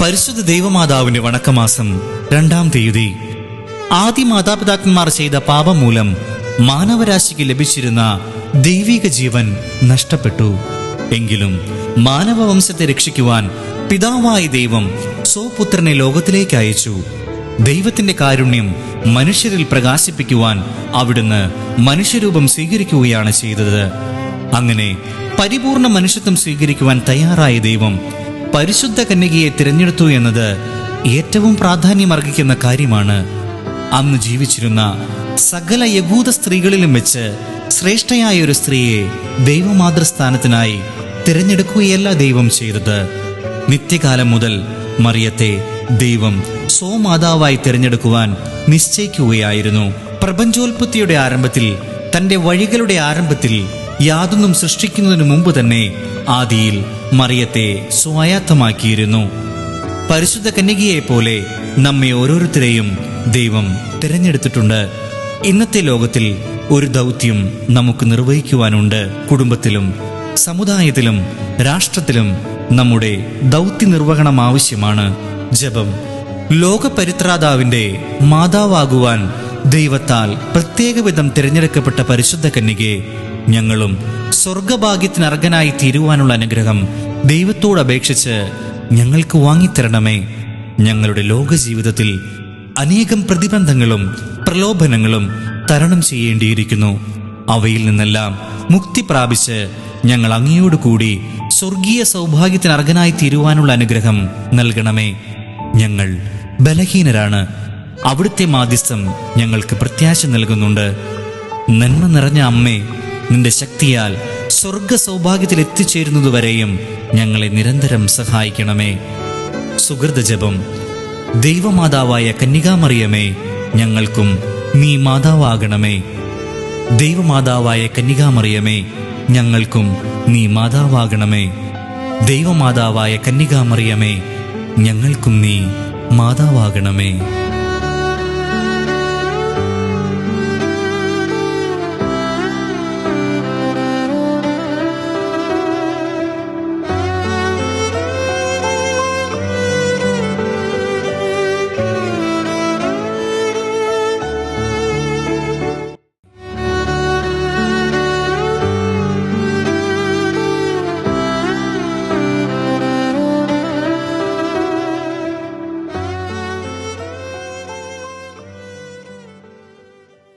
പരിശുദ്ധ ദൈവമാതാവിന്റെ വണക്കമാസം 2-ാം തീയതി. ആദി മാതാപിതാക്കന്മാർ ചെയ്ത പാപം മൂലം മാനവരാശിക്ക് ലഭിച്ചിരുന്ന ദൈവിക ജീവൻ നഷ്ടപ്പെട്ടു. എങ്കിലും മാനവവംശത്തെ രക്ഷിക്കുവാൻ പിതാവായ ദൈവം സ്വപുത്രനെ ലോകത്തിലേക്ക് അയച്ചു. ദൈവത്തിന്റെ കാരുണ്യം മനുഷ്യരിൽ പ്രകാശിപ്പിക്കുവാൻ അവിടുന്ന് മനുഷ്യരൂപം സ്വീകരിക്കുകയാണ് ചെയ്തത്. അങ്ങനെ പരിപൂർണ മനുഷ്യത്വം സ്വീകരിക്കുവാൻ തയ്യാറായ ദൈവം പരിശുദ്ധ കന്യകയെ തിരഞ്ഞെടുത്തു എന്നത് ഏറ്റവും പ്രാധാന്യമർഹിക്കുന്ന കാര്യമാണ്. അന്ന് ജീവിച്ചിരുന്ന സകല യഹൂദ സ്ത്രീകളിലും വെച്ച് ശ്രേഷ്ഠയായ ഒരു സ്ത്രീയെ ദൈവമാതൃസ്ഥാനത്തിനായി തിരഞ്ഞെടുക്കുകയല്ല ദൈവം ചെയ്തത്. നിത്യകാലം മുതൽ മറിയത്തെ ദൈവം സ്വമാതാവായി തിരഞ്ഞെടുക്കുവാൻ നിശ്ചയിക്കുകയായിരുന്നു. പ്രപഞ്ചോൽപത്തിയുടെ ആരംഭത്തിൽ, തന്റെ വഴികളുടെ ആരംഭത്തിൽ, യാതൊന്നും സൃഷ്ടിക്കുന്നതിനു മുമ്പ് തന്നെ ആദിയിൽ മറിയത്തെ സ്വായത്തമാക്കിയിരുന്നു. പരിശുദ്ധ കന്യകയെ പോലെ നമ്മെ ഓരോരുത്തരെയും ദൈവം തിരഞ്ഞെടുത്തിട്ടുണ്ട്. ഇന്നത്തെ ലോകത്തിൽ ഒരു ദൗത്യം നമുക്ക് നിർവഹിക്കുവാനുണ്ട്. കുടുംബത്തിലും സമുദായത്തിലും രാഷ്ട്രത്തിലും നമ്മുടെ ദൗത്യ നിർവഹണം ആവശ്യമാണ്. ജപം. ലോകപരിത്രാതാവിന്റെ മാതാവാകുവാൻ ദൈവത്താൽ പ്രത്യേകവിധം തിരഞ്ഞെടുക്കപ്പെട്ട പരിശുദ്ധ കന്യകയെ ഞങ്ങളും സ്വർഗഭാഗ്യത്തിന് അർഹനായി തീരുവാനുള്ള അനുഗ്രഹം ദൈവത്തോട് അപേക്ഷിച്ച് ഞങ്ങൾക്ക് വാങ്ങിത്തരണമേ. ഞങ്ങളുടെ ലോകജീവിതത്തിൽ അനേകം പ്രതിബന്ധങ്ങളും പ്രലോഭനങ്ങളും തരണം ചെയ്യേണ്ടിയിരിക്കുന്നു. അവയിൽ നിന്നെല്ലാം മുക്തി പ്രാപിച്ച് ഞങ്ങൾ അങ്ങയോട് കൂടി സ്വർഗീയ സൗഭാഗ്യത്തിന് അർഹനായി തീരുവാനുള്ള അനുഗ്രഹം നൽകണമേ. ഞങ്ങൾ ബലഹീനരാണ്. അവിടുത്തെ മാധ്യസ്ഥം ഞങ്ങൾക്ക് പ്രത്യാശ നൽകുന്നുണ്ട്. നന്മ നിറഞ്ഞ അമ്മേ, നിന്റെ ശക്തിയാൽ സ്വർഗ സൗഭാഗ്യത്തിൽ എത്തിച്ചേരുന്നതുവരെയും ഞങ്ങളെ നിരന്തരം സഹായിക്കണമേ. സുഹൃത ജപം. ദൈവമാതാവായ കന്യകാമറിയമേ, ഞങ്ങൾക്കും നീ മാതാവാകണമേ. ദൈവമാതാവായ കന്യകാമറിയമേ, ഞങ്ങൾക്കും നീ മാതാവാകണമേ. ദൈവമാതാവായ കന്യകാമറിയമേ, ഞങ്ങൾക്കും നീ മാതാവാകണമേ.